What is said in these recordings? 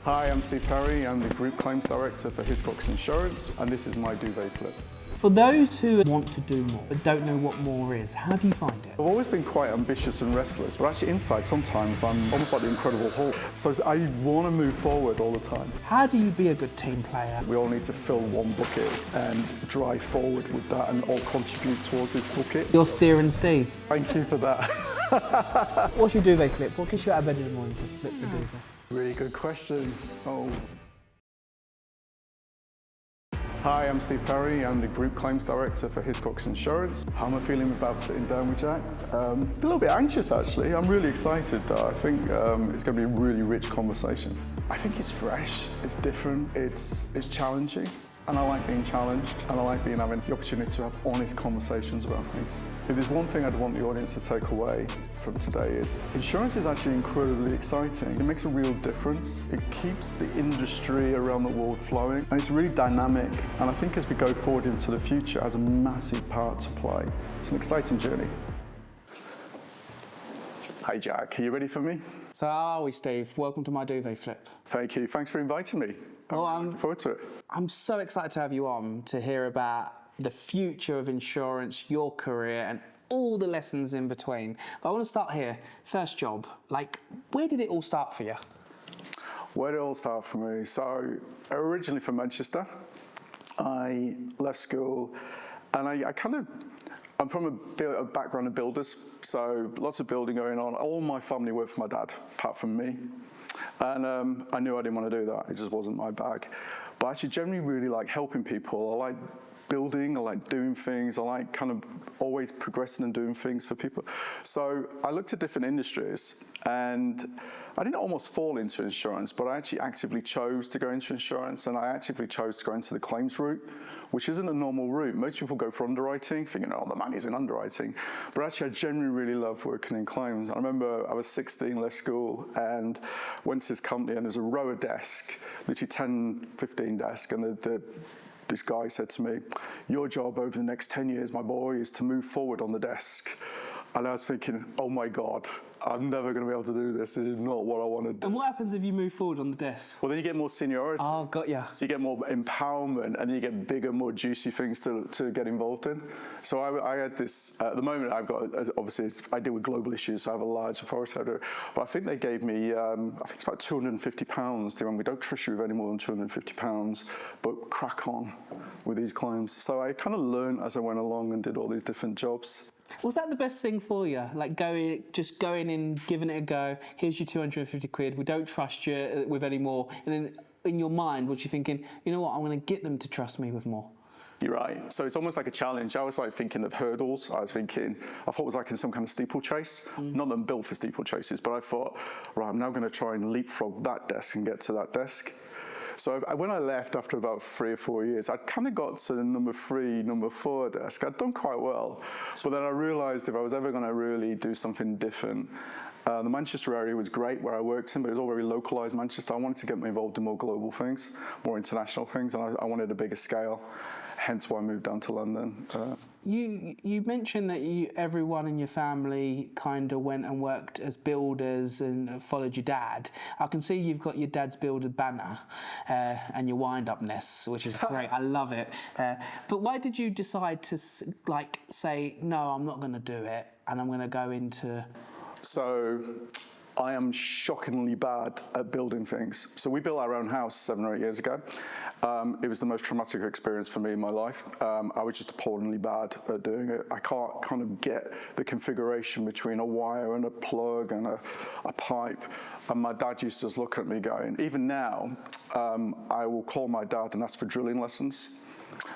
Hi, I'm Steve Parry. I'm the Group Claims Director for Hiscox Insurance, and this is my Duvet flip. For those who want to do more but don't know what more is, how do you find it? I've always been quite ambitious and restless, but actually inside sometimes I'm almost like the Incredible Hulk. So I want to move forward all the time. How do you be a good team player? We all need to fill one bucket and drive forward with that and all contribute towards this bucket. You're steering Steve. Thank you for that. What's your duvet flip? What gets you out of bed in the morning to flip the duvet? Really good question. Hi, I'm Steve Parry. I'm the Group Claims Director for Hiscox Insurance. How am I feeling about sitting down with Jack? A little bit anxious, actually. I'm really excited, though. I think it's going to be a really rich conversation. I think it's fresh, it's different, it's challenging, and I like being challenged, and I like having the opportunity to have honest conversations about things. If there's one thing I'd want the audience to take away from today is insurance is actually incredibly exciting. It makes a real difference. It keeps the industry around the world flowing, and it's really dynamic. And I think as we go forward into the future, it has a massive part to play. It's an exciting journey. Hi Jack, are you ready for me? So how are we, Steve? Welcome to my duvet flip. Thank you. Thanks for inviting me. I'm looking forward to it. I'm so excited to have you on to hear about the future of insurance, your career, and all the lessons in between. But I want to start here. First job, where did it all start for you? Where did it all start for me? So, originally from Manchester, I left school, and I'm from a background of builders, so lots of building going on. All my family worked for my dad, apart from me. And I knew I didn't want to do that. It just wasn't my bag. But I actually generally really like helping people. I like building, I like doing things, I like kind of always progressing and doing things for people. So I looked at different industries, and I didn't almost fall into insurance, but I actually actively chose to go into insurance, and I actively chose to go into the claims route, which isn't a normal route. Most people go for underwriting, thinking, oh, the money's in underwriting. But actually, I genuinely really love working in claims. I remember I was 16, left school, and went to this company, and there's a row of desks, literally 10, 15 desks, and this guy said to me, your job over the next 10 years, my boy, is to move forward on the desk. And I was thinking, oh my God, I'm never going to be able to do this. This is not what I want to do. And what happens if you move forward on the desk? Well, then you get more seniority. Oh, got ya. So you get more empowerment, and then you get bigger, more juicy things to get involved in. So I had this, at the moment I've got, obviously I deal with global issues, so I have a large authority. But I think they gave me, I think it's about £250. They went, we don't trust you with any more than £250, but crack on with these claims. So I kind of learned as I went along and did all these different jobs. Was that the best thing for you? Like going in, giving it a go, here's your 250 quid, we don't trust you with any more. And then in your mind, was you thinking, you know what, I'm going to get them to trust me with more? You're right. So it's almost like a challenge. I was like thinking of hurdles. I thought it was like in some kind of steeplechase. Not that I'm built for steeplechases, but I thought, right, I'm now going to try and leapfrog that desk and get to that desk. So when I left after about 3 or 4 years, I kind of got to the number 3, number 4 desk. I'd done quite well. But then I realised if I was ever going to really do something different, the Manchester area was great where I worked in, but it was all very localised Manchester. I wanted to get me involved in more global things, more international things, and I wanted a bigger scale. Hence why I moved down to London. You mentioned that everyone in your family kind of went and worked as builders and followed your dad. I can see you've got your dad's builder banner and your wind-upness, which is great. I love it. But why did you decide to say, no, I'm not going to do it, and I'm going to go into... So I am shockingly bad at building things. So we built our own house 7 or 8 years ago. It was the most traumatic experience for me in my life. I was just appallingly bad at doing it. I can't kind of get the configuration between a wire and a plug and a pipe. And my dad used to just look at me going, even now, I will call my dad and ask for drilling lessons.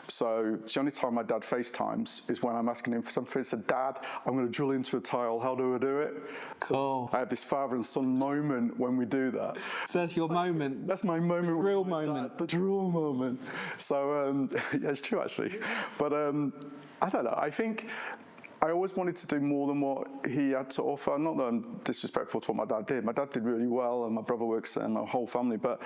So it's the only time my dad FaceTimes is when I'm asking him for something. He said, Dad, I'm going to drill into a tile. How do I do it? Cool. So I had this father and son moment when we do that. So that's your moment. That's my moment. Real moment. The drill moment. So, yeah, it's true actually. But I don't know. I think I always wanted to do more than what he had to offer. Not that I'm disrespectful to what my dad did. My dad did really well, and my brother works there, and my whole family. But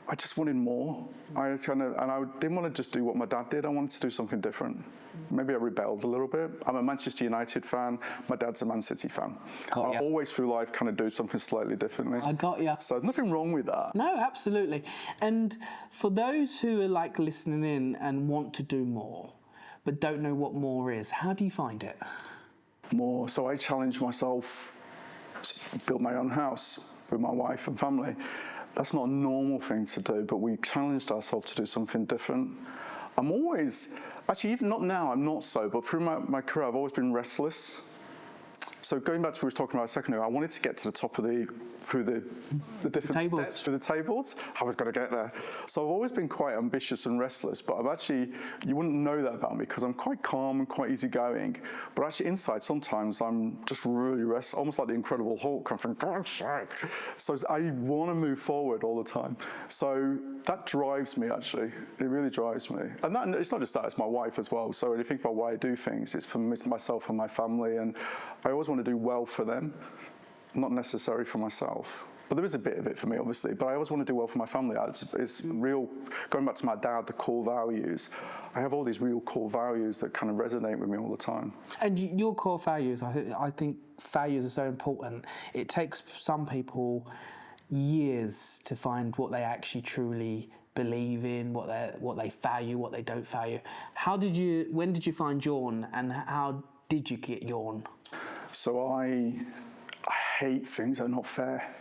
I just wanted more. I didn't want to just do what my dad did. I wanted to do something different. Maybe I rebelled a little bit. I'm a Manchester United fan. My dad's a Man City fan. I always through life kind of do something slightly differently. I got you. So there's nothing wrong with that. No, absolutely. And for those who are like listening in and want to do more, but don't know what more is, how do you find it? More. So I challenge myself, build my own house with my wife and family. That's not a normal thing to do, but we challenged ourselves to do something different. I'm always, actually even not now, I'm not so, but through my career I've always been restless. So going back to what we were talking about a second ago, I wanted to get to the top of through the different steps through the tables. I was going to get there. So I've always been quite ambitious and restless, but you wouldn't know that about me because I'm quite calm and quite easygoing. But actually inside, sometimes I'm just really restless, almost like the Incredible Hulk. I'm thinking, God, shit. So I want to move forward all the time. So that drives me, actually. It really drives me. And it's not just that, it's my wife as well. So when you think about why I do things, it's for myself and my family. And I always want to do well for them, not necessarily for myself. But there is a bit of it for me, obviously. But I always want to do well for my family. It's real, going back to my dad, the core values. I have all these real core values that kind of resonate with me all the time. And your core values, I think values are so important. It takes some people years to find what they actually truly believe in, what they value, what they don't value. When did you find yours, and how did you get yours? So I hate things that are not fair.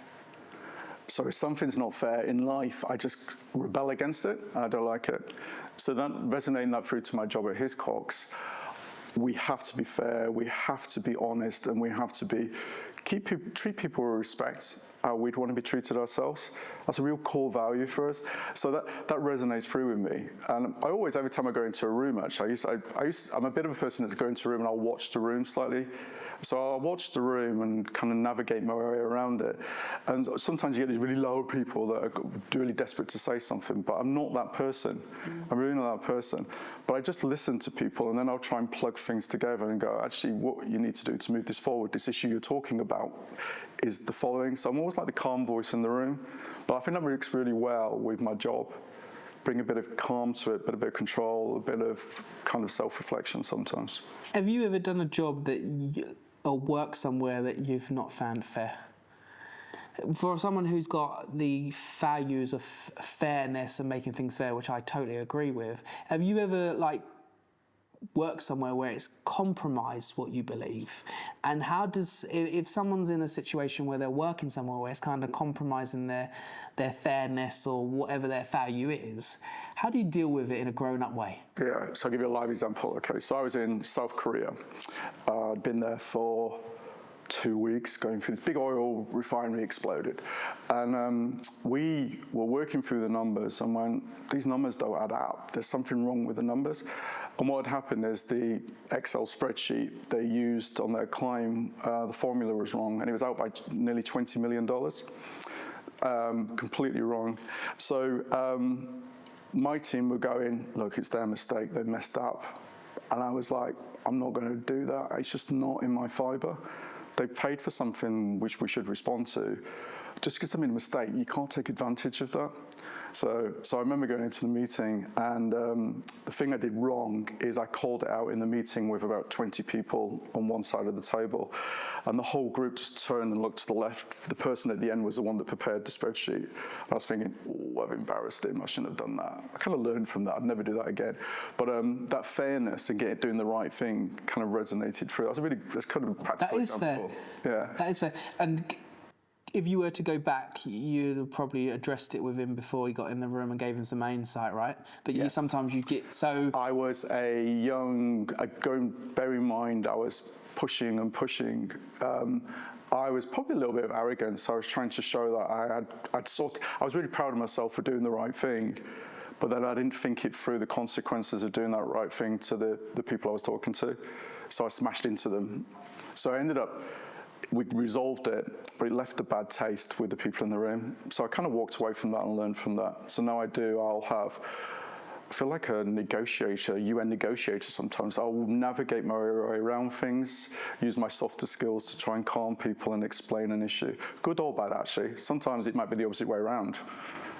So if something's not fair in life, I just rebel against it, and I don't like it. So that resonating that through to my job at Hiscox, we have to be fair, we have to be honest, and we have to treat people with respect. We'd want to be treated ourselves. That's a real core value for us. So that resonates through with me. And I always, every time I go into a room, actually, I'm a bit of a person that's go into a room and I'll watch the room slightly. So I'll watch the room and kind of navigate my way around it. And sometimes you get these really loud people that are really desperate to say something, but I'm not that person. I'm really not that person. But I just listen to people, and then I'll try and plug things together and go, actually, what you need to do to move this forward, this issue you're talking about, is the following. So I'm always like the calm voice in the room. But I think that works really well with my job. Bring a bit of calm to it, but a bit of control, a bit of kind of self-reflection sometimes. Have you ever done a job or work somewhere that you've not found fair? For someone who's got the values of fairness and making things fair, which I totally agree with, have you ever work somewhere where it's compromised what you believe? And how does, if someone's in a situation where they're working somewhere where it's kind of compromising their fairness or whatever their value is, how do you deal with it in a grown-up way? Yeah, so I'll give you a live example. Okay, so I was in South Korea. I'd been there for 2 weeks, going through the big oil refinery exploded. And we were working through the numbers and went, these numbers don't add up. There's something wrong with the numbers. And what had happened is the Excel spreadsheet they used on their climb, the formula was wrong, and it was out by nearly $20 million. Completely wrong. So my team were going, look, it's their mistake, they messed up. And I was like, I'm not going to do that. It's just not in my fibre. They paid for something which we should respond to. Just because they made a mistake, you can't take advantage of that. So I remember going into the meeting, and the thing I did wrong is I called it out in the meeting with about 20 people on one side of the table, and the whole group just turned and looked to the left. The person at the end was the one that prepared the spreadsheet. And I was thinking, oh, I've embarrassed him. I shouldn't have done that. I kind of learned from that. I'd never do that again. But that fairness and doing the right thing kind of resonated through. That's kind of a practical example. Fair. Yeah, that is fair. And if you were to go back, you'd have probably addressed it with him before he got in the room and gave him some insight, right? But yes. Sometimes you get so... I was a young... bear in mind, I was pushing and pushing. I was probably a little bit of arrogance. I was trying to show that I was really proud of myself for doing the right thing, but then I didn't think it through the consequences of doing that right thing to the people I was talking to. So I smashed into them. So I ended up... We resolved it, but it left a bad taste with the people in the room. So I kind of walked away from that and learned from that. So now I feel like a negotiator, a UN negotiator sometimes. I'll navigate my way around things, use my softer skills to try and calm people and explain an issue. Good or bad, actually. Sometimes it might be the opposite way around.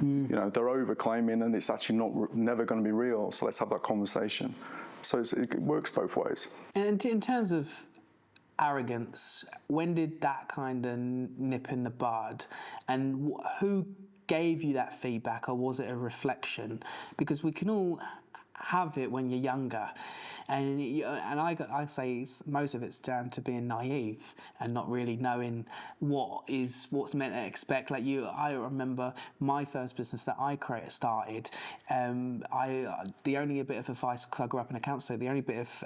You know, they're over-claiming and it's actually never going to be real, so let's have that conversation. So it works both ways. And in terms of arrogance, when did that kind of nip in the bud? And who gave you that feedback, or was it a reflection? Because we can all have it when you're younger, and I say most of it's down to being naive and not really knowing what's meant to expect. Like I remember my first business that I started. The only bit of advice, because I grew up in accounts, so the only bit of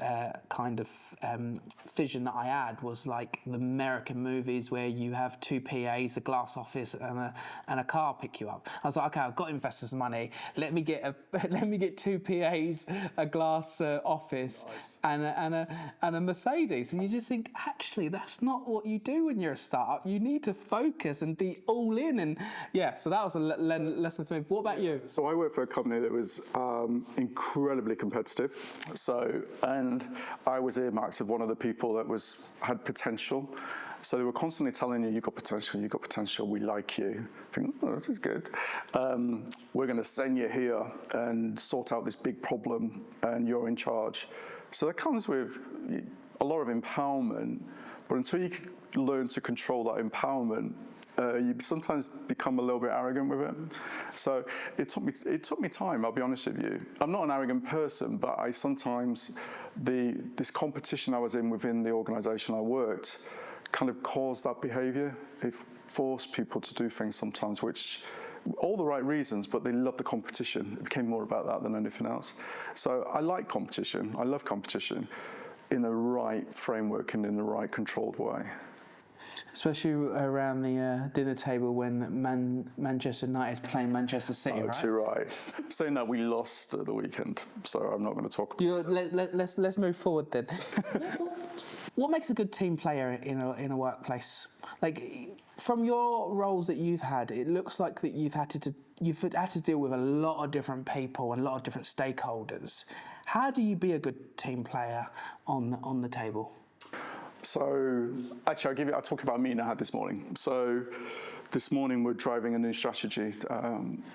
vision that I had was like the American movies where you have two PAs, a glass office, and a car pick you up. I was like, okay, I've got investors' money. Let me get two PAs, a glass office, nice, and a Mercedes. And you just think, actually, that's not what you do when you're a startup. You need to focus and be all in. And yeah, so that was a lesson for me. What about you? So I worked for a company that was incredibly competitive. And I was earmarked as one of the people that had potential. So they were constantly telling you, you've got potential, we like you. I think, oh, this is good. We're going to send you here and sort out this big problem, and you're in charge. So that comes with a lot of empowerment, but until you learn to control that empowerment, you sometimes become a little bit arrogant with it. So it took me time, I'll be honest with you. I'm not an arrogant person, but I sometimes, this competition I was in within the organisation I worked, kind of caused that behaviour. It forced people to do things sometimes which, all the right reasons, but they loved the competition. It became more about that than anything else. So I like competition. I love competition in the right framework and in the right controlled way. Especially around the dinner table when Manchester United playing Manchester City, right? Too right. Saying that, we lost at the weekend, so I'm not going to talk about it. Let's move forward then. What makes a good team player in a workplace? Like, from your roles that you've had, it looks like that you've had to deal with a lot of different people and a lot of different stakeholders. How do you be a good team player on the table? So, actually, I'll talk about a meeting I had this morning. So, this morning we're driving a new strategy,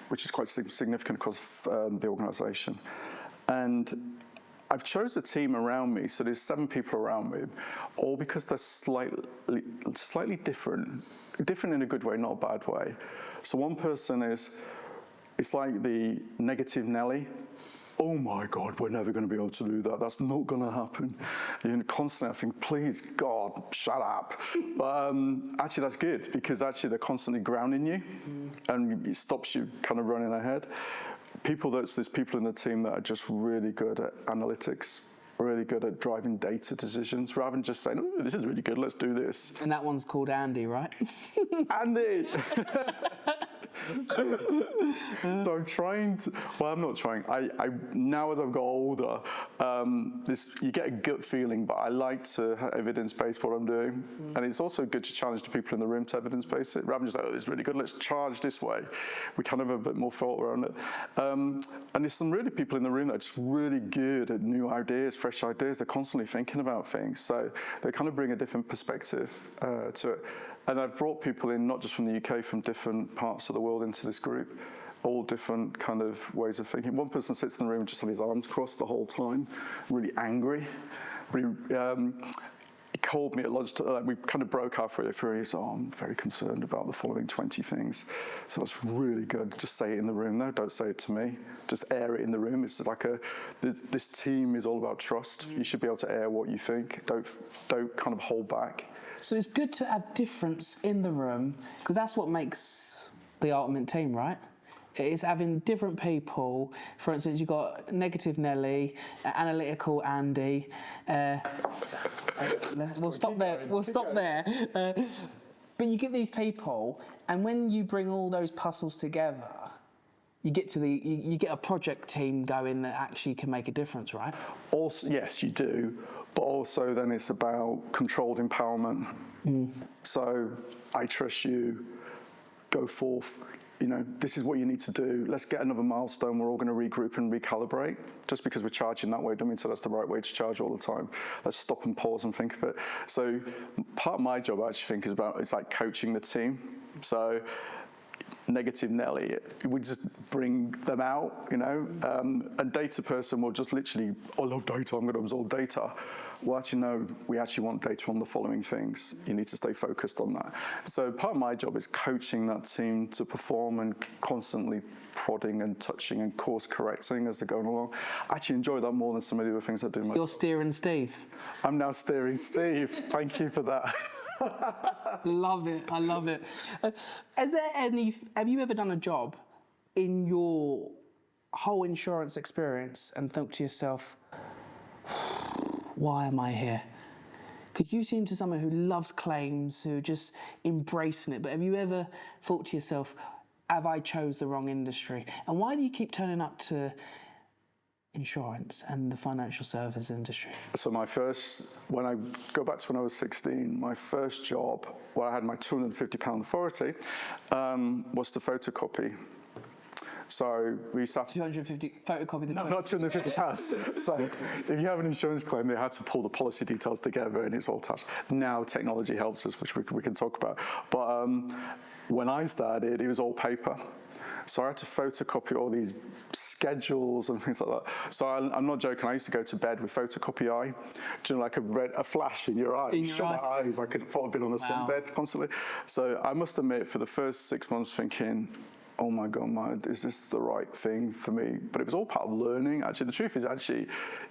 which is quite significant across the organisation. And I've chose a team around me, so there's 7 people around me, all because they're slightly different in a good way, not a bad way. So one person it's like the negative Nelly. Oh my God, we're never going to be able to do that. That's not going to happen. And constantly I think, please God, shut up. But actually that's good, because actually they're constantly grounding you, and it stops you kind of running ahead. There's people in the team that are just really good at analytics, really good at driving data decisions, rather than just saying, oh, this is really good, let's do this. And that one's called Andy, right? Andy! So I'm trying to, well, I'm not trying. I now as I've got older, you get a gut feeling, but I like to evidence-base what I'm doing. And it's also good to challenge the people in the room to evidence-base it, rather than just, oh, this is really good, let's charge this way. We kind of have a bit more thought around it. And there's some really people in the room that are just really good at new ideas, fresh ideas. They're constantly thinking about things. So they kind of bring a different perspective to it. And I've brought people in, not just from the UK, from different parts of the world into this group, all different kind of ways of thinking. One person sits in the room and just had his arms crossed the whole time, really angry. But he called me at lunch, we kind of broke halfway through. He said, oh, I'm very concerned about the following 20 things. So that's really good. Just say it in the room, though. Don't say it to me. Just air it in the room. It's like this team is all about trust. You should be able to air what you think. Don't kind of hold back. So it's good to have difference in the room, because that's what makes the ultimate team, right? It's having different people. For instance, you've got negative Nelly, analytical Andy. We'll stop there. But you get these people, and when you bring all those puzzles together, you get a project team going that actually can make a difference, right? Also, yes, you do. But also then it's about controlled empowerment. So I trust you, go forth, this is what you need to do. Let's get another milestone. We're all going to regroup and recalibrate. Just because we're charging that way doesn't mean so that's the right way to charge all the time. Let's stop and pause and think of it. So part of my job, I actually think, is like coaching the team. So negative Nelly, we just bring them out, you know. A data person will just literally, I love data, I'm going to absorb data. Well, actually, no, we actually want data on the following things. You need to stay focused on that. So part of my job is coaching that team to perform and constantly prodding and touching and course correcting as they're going along. I actually enjoy that more than some of the other things I do. You're steering Steve. I'm now steering Steve. Thank you for that. Love it. I love it. Have you ever done a job in your whole insurance experience and thought to yourself, why am I here? Because you seem to someone who loves claims, who just embracing it. But have you ever thought to yourself, have I chose the wrong industry? And why do you keep turning up to insurance and the financial service industry? So when I go back to when I was 16, my first job, where I had my £250 authority, was to photocopy. So we used to have to... 250 photocopy the... No, not £250. So if you have an insurance claim, they had to pull the policy details together and it's all attached. Now technology helps us, which we can talk about. But when I started, it was all paper. So I had to photocopy all these schedules and things like that. So I'm not joking, I used to go to bed with photocopy eye. Do you know, like a flash in your eye? My eyes, I could have been on a sunbed constantly. So I must admit, for the first 6 months thinking, oh my God, is this the right thing for me? But it was all part of learning. Actually, the truth is,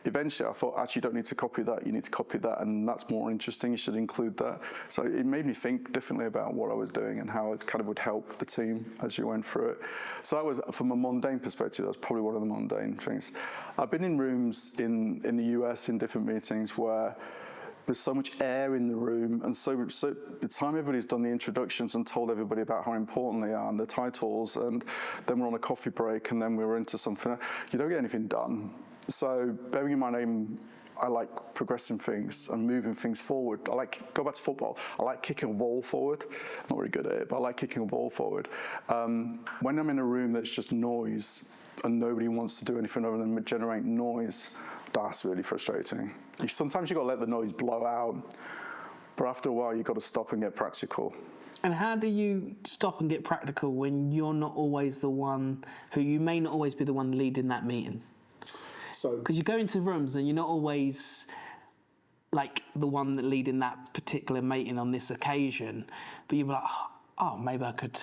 eventually I thought, actually, you don't need to copy that, you need to copy that, and that's more interesting, you should include that. So it made me think differently about what I was doing and how it kind of would help the team as you went through it. So that was, from a mundane perspective, that's probably one of the mundane things. I've been in rooms in the US in different meetings where there's so much air in the room, and so by the time everybody's done the introductions and told everybody about how important they are and the titles, and then we're on a coffee break, and then we're into something, you don't get anything done. So bearing in mind, I like progressing things and moving things forward. Go back to football, I like kicking a ball forward. I'm not really good at it, but I like kicking a ball forward. When I'm in a room that's just noise and nobody wants to do anything other than generate noise, that's really frustrating. Sometimes you've got to let the noise blow out, but after a while you've got to stop and get practical. And how do you stop and get practical when you're not always the one you may not always be the one leading that meeting? Because you go into rooms and you're not always like the one that leading that particular meeting on this occasion, but you're like, oh, maybe I could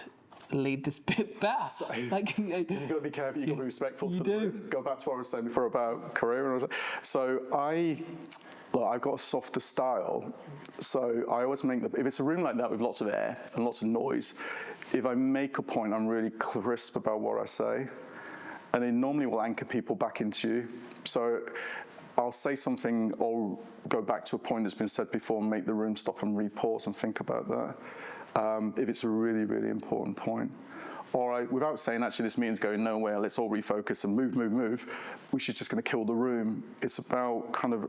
lead this bit better. So, you've got to be careful, you've got to be respectful. Go back to what I was saying before about career. So I've got a softer style, so I always if it's a room like that with lots of air and lots of noise, if I make a point, I'm really crisp about what I say, and it normally will anchor people back into you. So I'll say something or go back to a point that's been said before and make the room stop and re-pause and think about that. If it's a really, really important point. Or without saying, actually, this meeting's going nowhere, let's all refocus and move, which is just going to kill the room. It's about kind of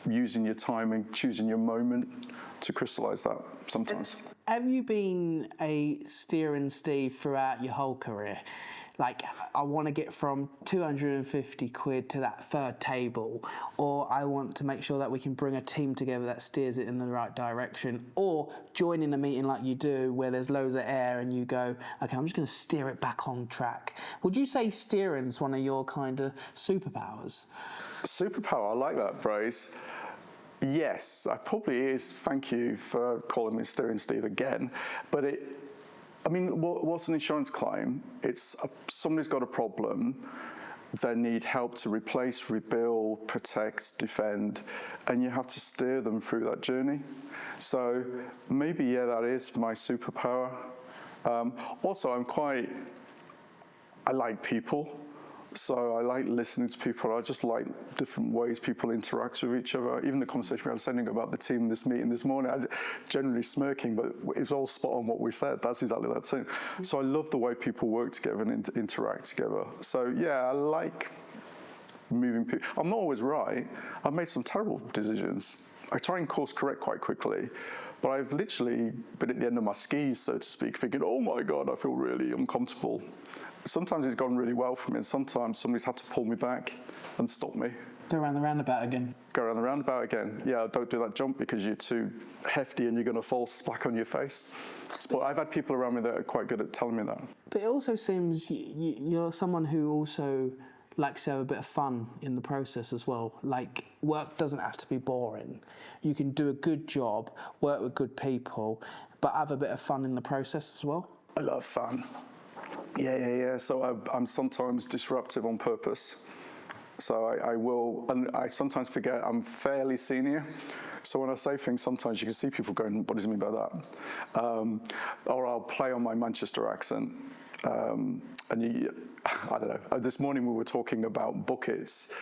using your time and choosing your moment to crystallise that sometimes. Have you been a steering Steve throughout your whole career? Like, I want to get from 250 quid to that third table, or I want to make sure that we can bring a team together that steers it in the right direction, or joining a meeting like you do where there's loads of air and you go, okay, I'm just going to steer it back on track. Would you say steering's one of your kind of superpowers? Superpower, I like that phrase. Yes, I probably is. Thank you for calling me Steering Steve again. But what's an insurance claim? It's somebody's got a problem, they need help to replace, rebuild, protect, defend, and you have to steer them through that journey. So maybe, that is my superpower. Also, I like people. So I like listening to people. I just like different ways people interact with each other. Even the conversation we had sending about the team, this meeting this morning, I generally smirking, but it was all spot on what we said. That's exactly that team. So I love the way people work together and interact together. So I like moving people. I'm not always right. I've made some terrible decisions. I try and course correct quite quickly. But I've literally been at the end of my skis, so to speak, thinking, oh my God, I feel really uncomfortable. Sometimes it's gone really well for me, and sometimes somebody's had to pull me back and stop me. Go around the roundabout again. Go around the roundabout again. Yeah, don't do that jump because you're too hefty and you're going to fall back on your face. But I've had people around me that are quite good at telling me that. But it also seems you're someone who also likes to have a bit of fun in the process as well. Like, work doesn't have to be boring. You can do a good job, work with good people, but have a bit of fun in the process as well. I love fun. Yeah. So I'm sometimes disruptive on purpose. So I will, and I sometimes forget I'm fairly senior. So when I say things, sometimes you can see people going, what does he mean by that? Or I'll play on my Manchester accent. And I don't know, this morning we were talking about buckets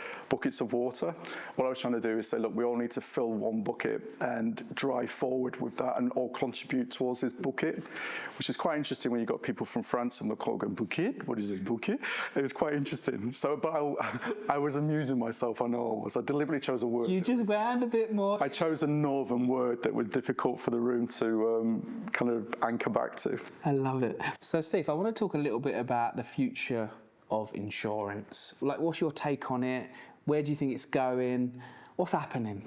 of water. What I was trying to do is say, look, we all need to fill one bucket and drive forward with that and all contribute towards this bucket, which is quite interesting when you've got people from France and they're called going, bucket? What is this bucket? It was quite interesting. So, but I was amusing myself, I know I was. I deliberately chose a word. You just ran a bit more. I chose a northern word that was difficult for the room to kind of anchor back to. I love it. So, Steve, I want to talk a little bit about the future of insurance. Like, what's your take on it? Where do you think it's going? What's happening?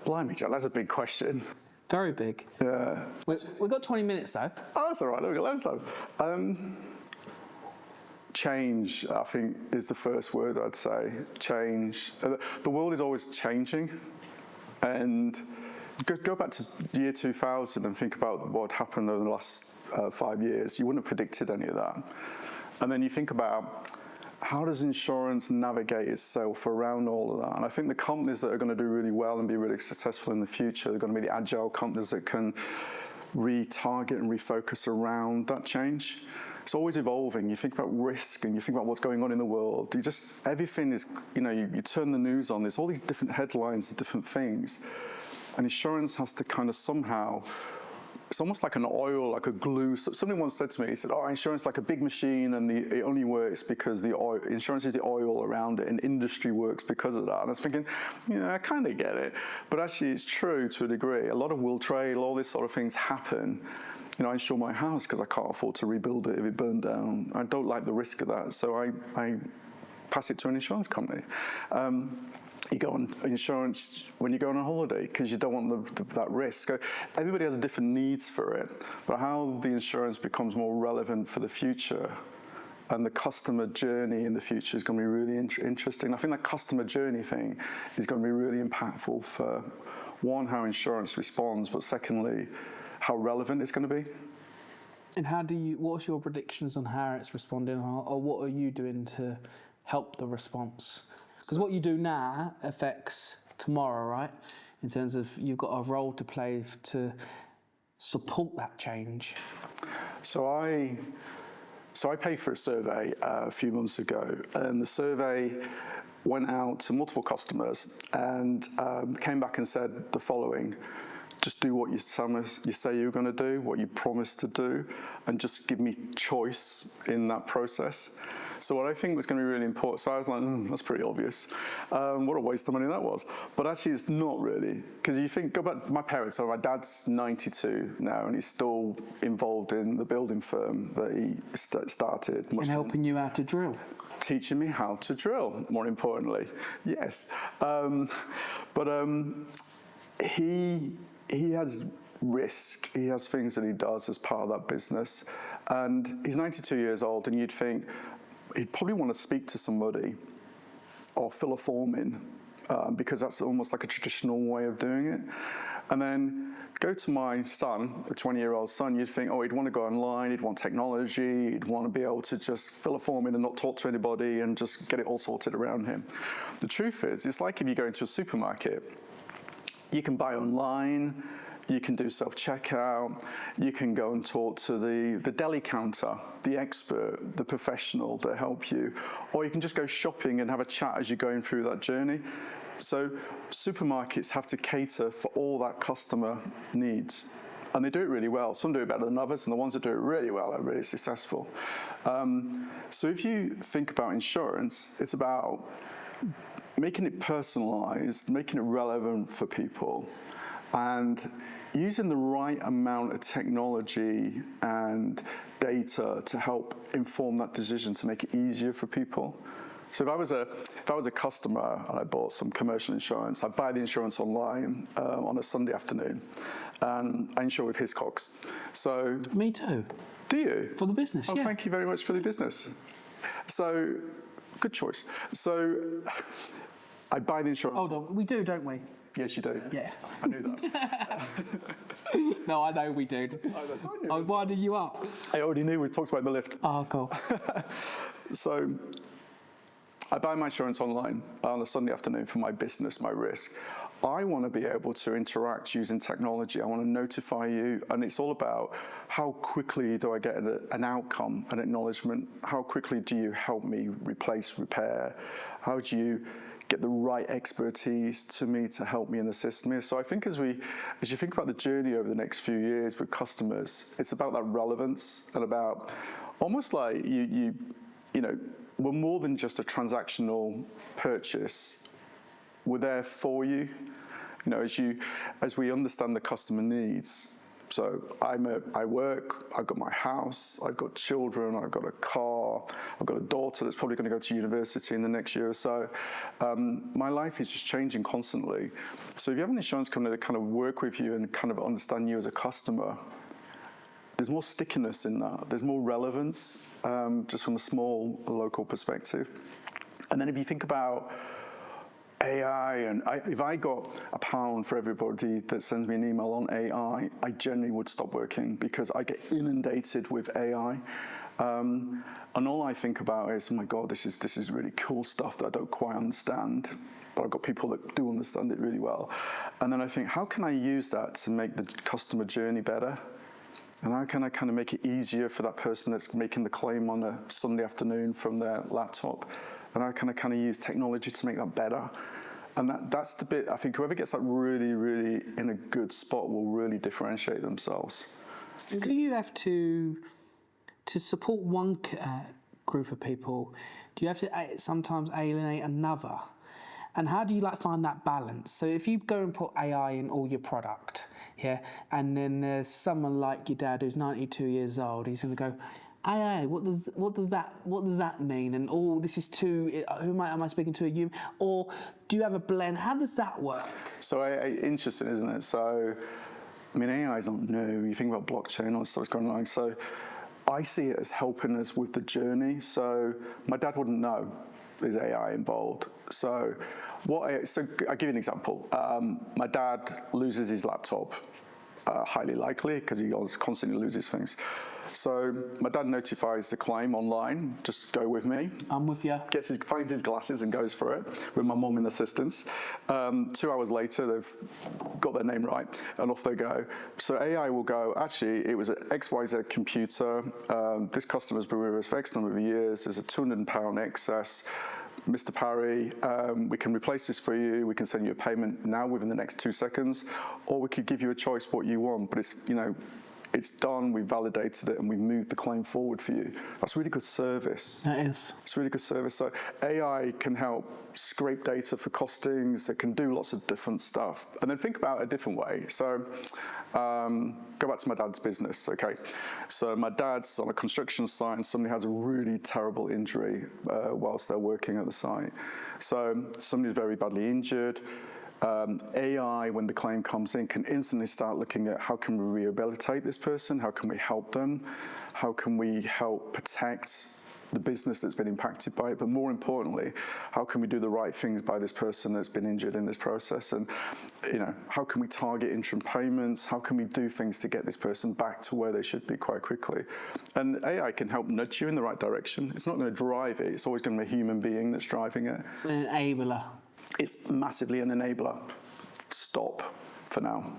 Blimey, Jack, that's a big question. Very big. Yeah. We've got 20 minutes, though. Oh, that's all right. Look, loads of time. Change, I think, is the first word I'd say. Change. The world is always changing. And go back to the year 2000 and think about what happened over the last 5 years. You wouldn't have predicted any of that. And then you think about how does insurance navigate itself around all of that? And I think the companies that are going to do really well and be really successful in the future are going to be the agile companies that can retarget and refocus around that change. It's always evolving. You think about risk and you think about what's going on in the world. Everything is, you turn the news on, there's all these different headlines of different things. And insurance has to kind of somehow, it's almost like an oil, like a glue. So somebody once said to me, he said, insurance is like a big machine and it only works because the oil, insurance is the oil around it and industry works because of that. And I was thinking, I kind of get it. But actually it's true to a degree. A lot of will trade, all these sort of things happen. I insure my house because I can't afford to rebuild it if it burned down. I don't like the risk of that. So I pass it to an insurance company. You go on insurance when you go on a holiday because you don't want that risk. Everybody has different needs for it, but how the insurance becomes more relevant for the future and the customer journey in the future is going to be really interesting. I think that customer journey thing is going to be really impactful for, one, how insurance responds, but secondly, how relevant it's going to be. And what's your predictions on how it's responding, or what are you doing to help the response? Because what you do now affects tomorrow, right? In terms of you've got a role to play to support that change. So I paid for a survey a few months ago, and the survey went out to multiple customers and came back and said the following: just do what you say you're going to do, what you promise to do, and just give me choice in that process. So what I think was going to be really important, so I was like, that's pretty obvious. What a waste of money that was. But actually it's not really, because you think, go back to my parents, so my dad's 92 now, and he's still involved in the building firm that he started. And helping you how to drill. Teaching me how to drill, more importantly, yes. He has risk, he has things that he does as part of that business, and he's 92 years old, and you'd think, he'd probably want to speak to somebody or fill a form in because that's almost like a traditional way of doing it. And then go to my son, a 20-year-old son, you'd think, he'd want to go online, he'd want technology, he'd want to be able to just fill a form in and not talk to anybody and just get it all sorted around him. The truth is, it's like if you go into a supermarket, you can buy online, you can do self-checkout, you can go and talk to the deli counter, the expert, the professional that help you, or you can just go shopping and have a chat as you're going through that journey. So supermarkets have to cater for all that customer needs, and they do it really well. Some do it better than others, and the ones that do it really well are really successful. So if you think about insurance, it's about making it personalized, making it relevant for people, and using the right amount of technology and data to help inform that decision to make it easier for people. So if I was a customer and I bought some commercial insurance, I'd buy the insurance online on a Sunday afternoon, and I insure with Hiscox. So Me too. do you? For the business, Oh, yeah. thank you very much for the business. So good choice. So I buy the insurance. Hold on, we do, don't we? Yes, you do. Yeah. I knew that. No, I know we do. I was winding you up. I already knew. We talked about it in the lift. Oh, cool. So I buy my insurance online on a Sunday afternoon for my business, my risk. I want to be able to interact using technology. I want to notify you, and it's all about how quickly do I get an outcome, an acknowledgement? How quickly do you help me replace, repair? How do you get the right expertise to me to help me and assist me? So I think as you think about the journey over the next few years with customers, it's about that relevance and about almost like you know, we're more than just a transactional purchase. We're there for you. You know, as we understand the customer needs. So I work, I've got my house, I've got children, I've got a car, I've got a daughter that's probably going to go to university in the next year or so. My life is just changing constantly. So if you have an insurance company that kind of work with you and kind of understand you as a customer, there's more stickiness in that. There's more relevance, just from a small local perspective. And then if you think about AI, and if I got £1 for everybody that sends me an email on AI, I generally would stop working because I get inundated with AI. And all I think about is, oh my God, this is really cool stuff that I don't quite understand, but I've got people that do understand it really well. And then I think, how can I use that to make the customer journey better? And how can I kind of make it easier for that person that's making the claim on a Sunday afternoon from their laptop? And how can I kind of use technology to make that better? And that's the bit, I think whoever gets that really, really in a good spot will really differentiate themselves. Do you have to support one group of people, do you have to sometimes alienate another? And how do you find that balance? So if you go and put AI in all your product, yeah, and then there's someone like your dad who's 92 years old, he's going to go, AI, what does that mean? And this is too. Who am I speaking to? A human? Or do you have a blend? How does that work? So interesting, isn't it? So, I mean, AI is not new. You think about blockchain, all stuff's going on. So, I see it as helping us with the journey. So, my dad wouldn't know there's AI involved. So, so I'll give you an example. My dad loses his laptop, highly likely because he constantly loses things. So my dad notifies the claim online. Just go with me. I'm with you. Finds his glasses and goes for it with my mum in assistance. 2 hours later, they've got their name right and off they go. So AI will go, actually, it was an XYZ computer. This customer's been with us for X number of years. There's a £200 excess. Mr. Parry, we can replace this for you. We can send you a payment now within the next 2 seconds, or we could give you a choice what you want. But it's done, we've validated it, and we've moved the claim forward for you. That's really good service. That is. It's really good service. So AI can help scrape data for costings. It can do lots of different stuff. And then think about it a different way. So go back to my dad's business, okay? So my dad's on a construction site and somebody has a really terrible injury whilst they're working at the site. So somebody's very badly injured. AI, when the claim comes in, can instantly start looking at how can we rehabilitate this person, how can we help them, how can we help protect the business that's been impacted by it, but more importantly, how can we do the right things by this person that's been injured in this process, and how can we target interim payments, how can we do things to get this person back to where they should be quite quickly. And AI can help nudge you in the right direction. It's not going to drive it, it's always going to be a human being that's driving it. It's an enabler. It's massively an enabler. Stop for now.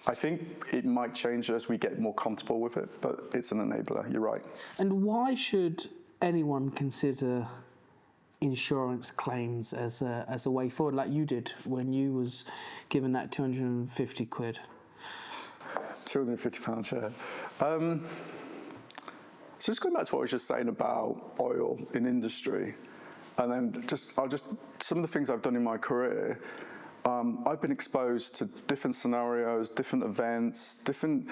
I think it might change as we get more comfortable with it, but it's an enabler, you're right. And why should anyone consider insurance claims as a way forward, like you did when you was given that 250 quid? £250, yeah. So just going back to what I was just saying about oil in industry, and then some of the things I've done in my career, I've been exposed to different scenarios, different events, different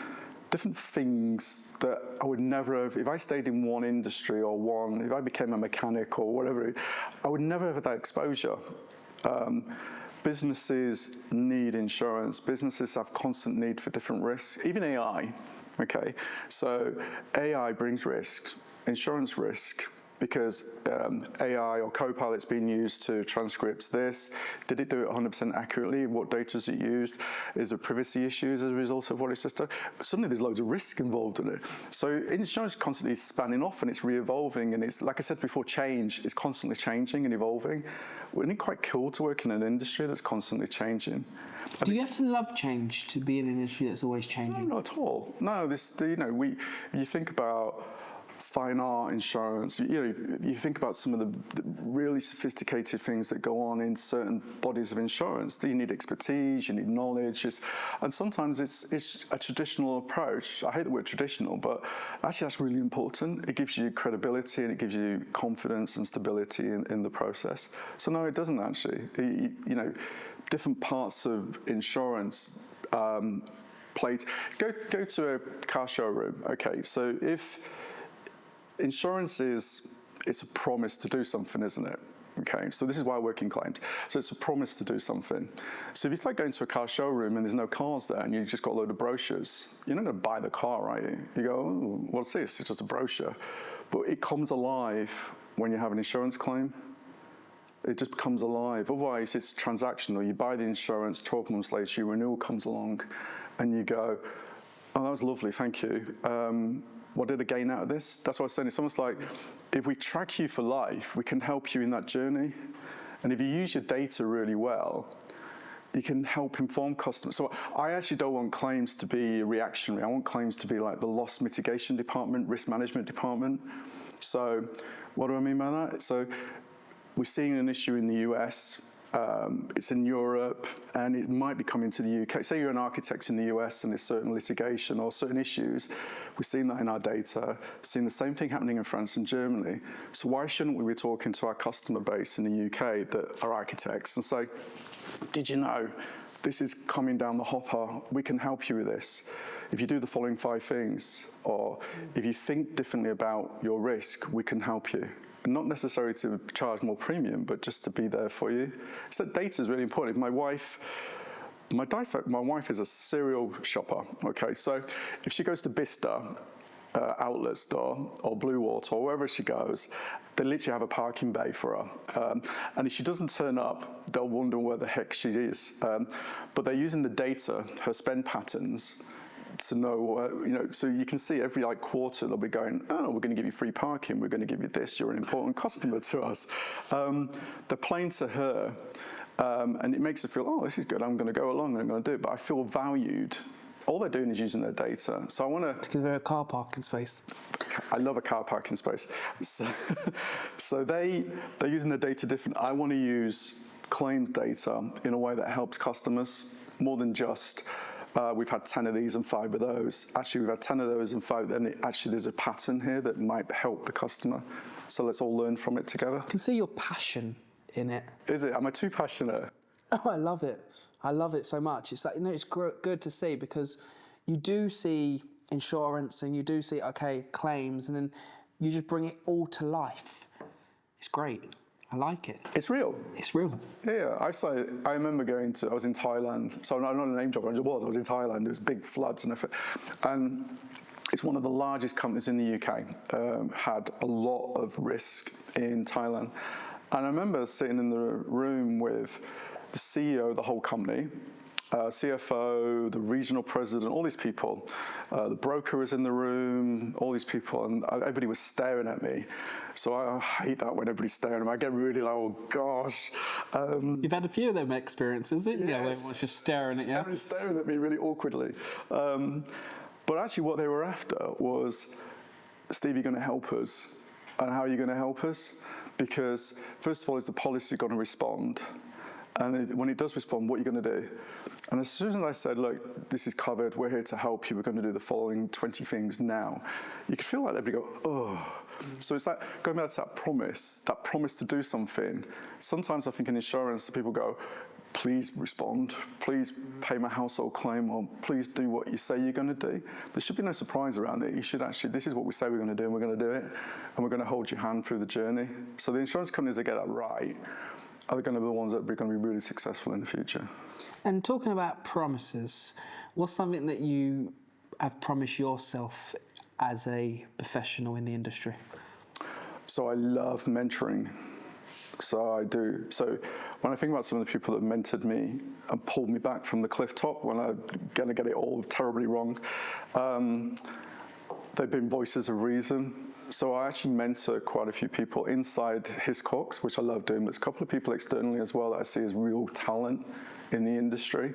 different things that I would never have, if I stayed in one industry if I became a mechanic or whatever, I would never have that exposure. Businesses need insurance. Businesses have constant need for different risks, even AI, okay? So AI brings risks, insurance risk, because AI or Copilot's being used to transcript this. Did it do it 100% accurately? What data is it used? Is there privacy issues as a result of what it's just done? Suddenly there's loads of risk involved in it. So insurance is constantly spanning off and it's re-evolving, and it's, like I said before, change is constantly changing and evolving. Isn't it quite cool to work in an industry that's constantly changing? Do you have to love change to be in an industry that's always changing? No, not at all. No, you think about fine art insurance, you think about some of the really sophisticated things that go on in certain bodies of insurance. You need expertise, you need knowledge, and sometimes it's a traditional approach. I hate the word traditional, but actually that's really important. It gives you credibility and it gives you confidence and stability in the process. So no, it doesn't actually. Different parts of insurance plates. Go to a car showroom. Okay, so if insurance it's a promise to do something, isn't it? Okay, so this is why I work in claims. So it's a promise to do something. So if it's like going to a car showroom and there's no cars there and you just got a load of brochures, you're not going to buy the car, are you? You go, oh, what's this? It's just a brochure. But it comes alive when you have an insurance claim. It just becomes alive. Otherwise, it's transactional. You buy the insurance, 12 months later, your renewal comes along and you go, oh, that was lovely, thank you. What did I gain out of this? That's what I was saying. It's almost like if we track you for life, we can help you in that journey. And if you use your data really well, you can help inform customers. So I actually don't want claims to be reactionary. I want claims to be like the loss mitigation department, risk management department. So what do I mean by that? So we're seeing an issue in the US. It's in Europe, and it might be coming to the UK. Say you're an architect in the US and there's certain litigation or certain issues. We've seen that in our data, seen the same thing happening in France and Germany. So why shouldn't we be talking to our customer base in the UK that are architects and say, did you know this is coming down the hopper? We can help you with this. If you do the following 5 things, or if you think differently about your risk, we can help you. Not necessarily to charge more premium, but just to be there for you. So data is really important. My wife is a serial shopper. Okay, so if she goes to Bicester outlet store or Blue Water or wherever she goes, they literally have a parking bay for her. And if she doesn't turn up, they'll wonder where the heck she is. But they're using the data, her spend patterns, to know, so you can see every quarter they'll be going, oh, we're going to give you free parking, we're going to give you this, you're an important customer to us. They're playing to her, and it makes her feel, oh, this is good, I'm going to go along and I'm going to do it, but I feel valued. All they're doing is using their data. So I want to give her a car parking space. I love a car parking space. So they're using their data different. I want to use claims data in a way that helps customers more than just we've had 10 of these and 5 of those. Actually, we've had 10 of those and 5, and actually there's a pattern here that might help the customer. So let's all learn from it together. I can see your passion in it. Is it? Am I too passionate? Oh, I love it. I love it so much. It's like, it's good to see, because you do see insurance and you do see, claims, and then you just bring it all to life. It's great. I like it. It's real. It's real. Yeah, I remember I was in Thailand, so I'm not a name dropper, I was in Thailand, there was big floods and everything. And it's one of the largest companies in the UK, had a lot of risk in Thailand. And I remember sitting in the room with the CEO of the whole company, CFO, the regional president, all these people. The broker was in the room, all these people, and everybody was staring at me. So I hate that when everybody's staring at me. I get really like, oh gosh. You've had a few of them experiences, haven't you? Yes. Everyone's just staring at you. Everyone's staring at me really awkwardly. But actually what they were after was, Steve, you're going to help us. And how are you going to help us? Because first of all, is the policy going to respond? And when it does respond, what are you going to do? And as soon as I said, look, this is covered, we're here to help you, we're going to do the following 20 things now, you could feel like everybody go, oh. So it's like going back to that promise to do something. Sometimes I think in insurance, people go, please respond, please pay my household claim, or please do what you say you're going to do. There should be no surprise around it. You should actually, this is what we say we're going to do, and we're going to do it, and we're going to hold your hand through the journey. So the insurance companies that get that right are going to be the ones that are going to be really successful in the future. And talking about promises, what's something that you have promised yourself as a professional in the industry? So I love mentoring. So I do. So when I think about some of the people that mentored me and pulled me back from the cliff top when I'm going to get it all terribly wrong, they've been voices of reason. So I actually mentor quite a few people inside Hiscox, which I love doing. There's a couple of people externally as well that I see as real talent in the industry.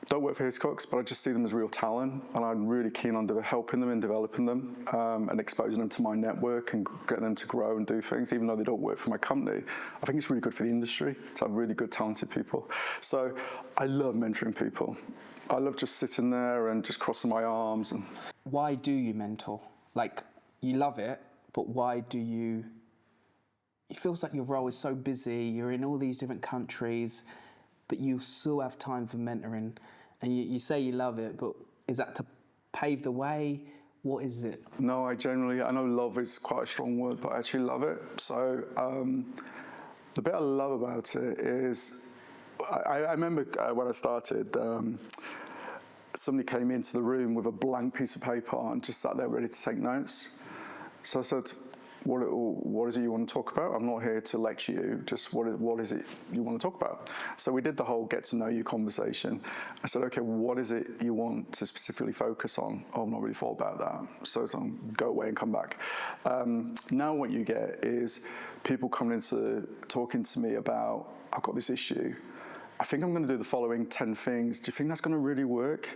Don't work for Hiscox, but I just see them as real talent, and I'm really keen on helping them and developing them and exposing them to my network and getting them to grow and do things, even though they don't work for my company. I think it's really good for the industry to have really good, talented people. So I love mentoring people. I love just sitting there and just crossing my arms. And why do you mentor? Like, you love it, but why do you? It feels like your role is so busy, you're in all these different countries, but you still have time for mentoring. And you say you love it, but is that to pave the way? What is it? No, I know love is quite a strong word, but I actually love it. So the bit I love about it is, I remember when I started, somebody came into the room with a blank piece of paper and just sat there ready to take notes. So I said, what is it you want to talk about? I'm not here to lecture you, just what is it you want to talk about? So we did the whole get to know you conversation. I said, okay, what is it you want to specifically focus on? Oh, I've not really thought about that. So go away and come back. Now what you get is people coming into talking to me about, I've got this issue. I think I'm going to do the following 10 things. Do you think that's going to really work?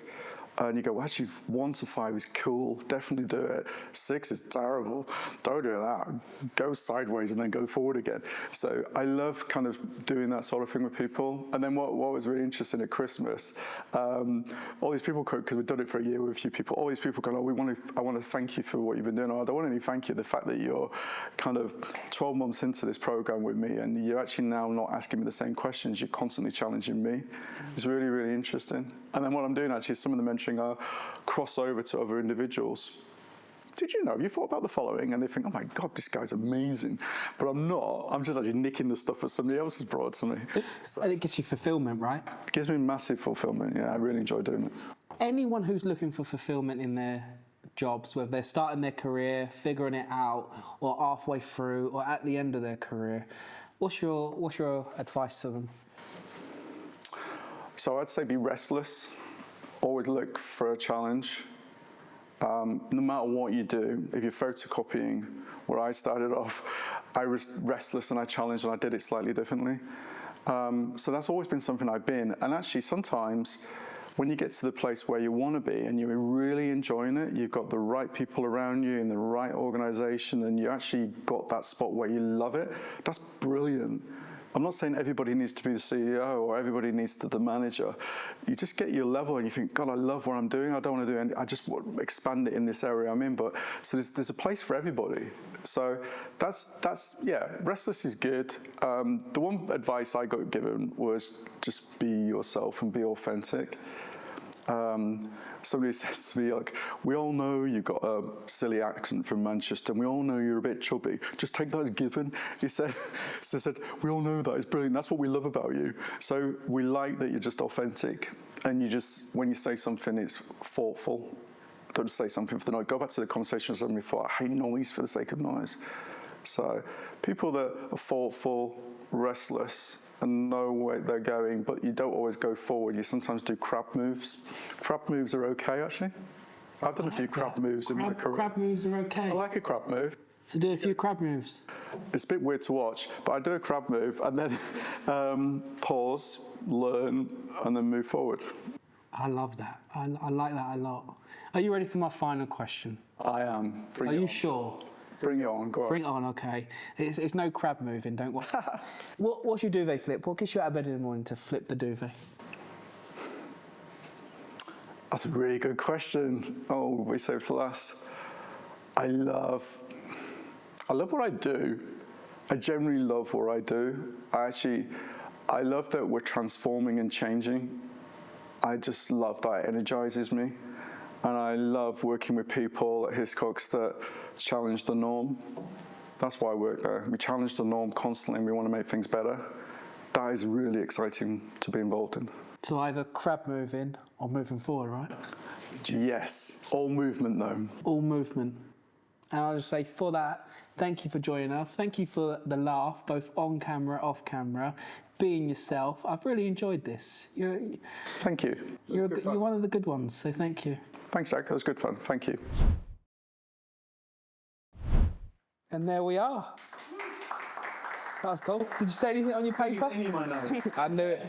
And you go, well, actually, 1 to 5 is cool. Definitely do it. 6 is terrible. Don't do that. Go sideways and then go forward again. So I love kind of doing that sort of thing with people. And then what was really interesting at Christmas, all these people, because we've done it for a year with a few people, all these people go, oh, I want to thank you for what you've been doing. Oh, I don't want any thank you. The fact that you're kind of 12 months into this program with me and you're actually now not asking me the same questions, you're constantly challenging me. It's really, really interesting. And then what I'm doing actually is some of the mentoring are cross over to other individuals. Did you know? Have you thought about the following? And they think, oh my God, this guy's amazing. But I'm not. I'm just actually nicking the stuff that somebody else has brought to me. And it gives you fulfillment, right? It gives me massive fulfillment. Yeah, I really enjoy doing it. Anyone who's looking for fulfillment in their jobs, whether they're starting their career, figuring it out, or halfway through, or at the end of their career, what's your advice to them? So I'd say be restless. Always look for a challenge. No matter what you do, if you're photocopying, where I started off, I was restless and I challenged and I did it slightly differently. So that's always been something I've been. And actually sometimes when you get to the place where you want to be and you're really enjoying it, you've got the right people around you in the right organization and you actually got that spot where you love it, that's brilliant. I'm not saying everybody needs to be the CEO or everybody needs to be the manager. You just get your level and you think, God, I love what I'm doing. I don't want to do anything. I just want to expand it in this area I'm in. But so there's a place for everybody. So that's yeah, Restless is good. The one advice I got given was just be yourself and be authentic. Somebody said to me, like, we all know you've got a silly accent from Manchester, and we all know you're a bit chubby. Just take that as given. He said, we all know that. It's brilliant. That's what we love about you. So we like that you're just authentic, and you just, when you say something, it's thoughtful. Don't just say something for the noise. Go back to the conversation with somebody before. I hate noise for the sake of noise. So people that are thoughtful, restless, and know where they're going, but you don't always go forward. You sometimes do crab moves. Crab moves are okay, actually. I've done a few crab moves in my career. Crab moves are okay. I like a crab move. So do a few crab moves. It's a bit weird to watch, but I do a crab move and then pause, learn, and then move forward. I love that. I like that a lot. Are you ready for my final question? I am. Are you sure? Bring it on, go on. Bring it on, okay. It's no crab moving, don't worry. What's your duvet flip? What gets you out of bed in the morning to flip the duvet? That's a really good question. Oh, we saved for last. I love what I do. I generally love what I do. I love that we're transforming and changing. I just love that. It energizes me. And I love working with people at Hiscox that challenge the norm. That's why I work there. We challenge the norm constantly and we want to make things better. That is really exciting to be involved in. So either crab moving or moving forward, right? Yes, all movement though. All movement. And I'll just say for that, thank you for joining us. Thank you for the laugh, both on camera, off camera, being yourself. I've really enjoyed this. Thank you. You're one of the good ones, so thank you. Thanks, Jack. That was good fun. Thank you. And there we are. That was cool. Did you say anything on your paper? Any of my notes. I knew it.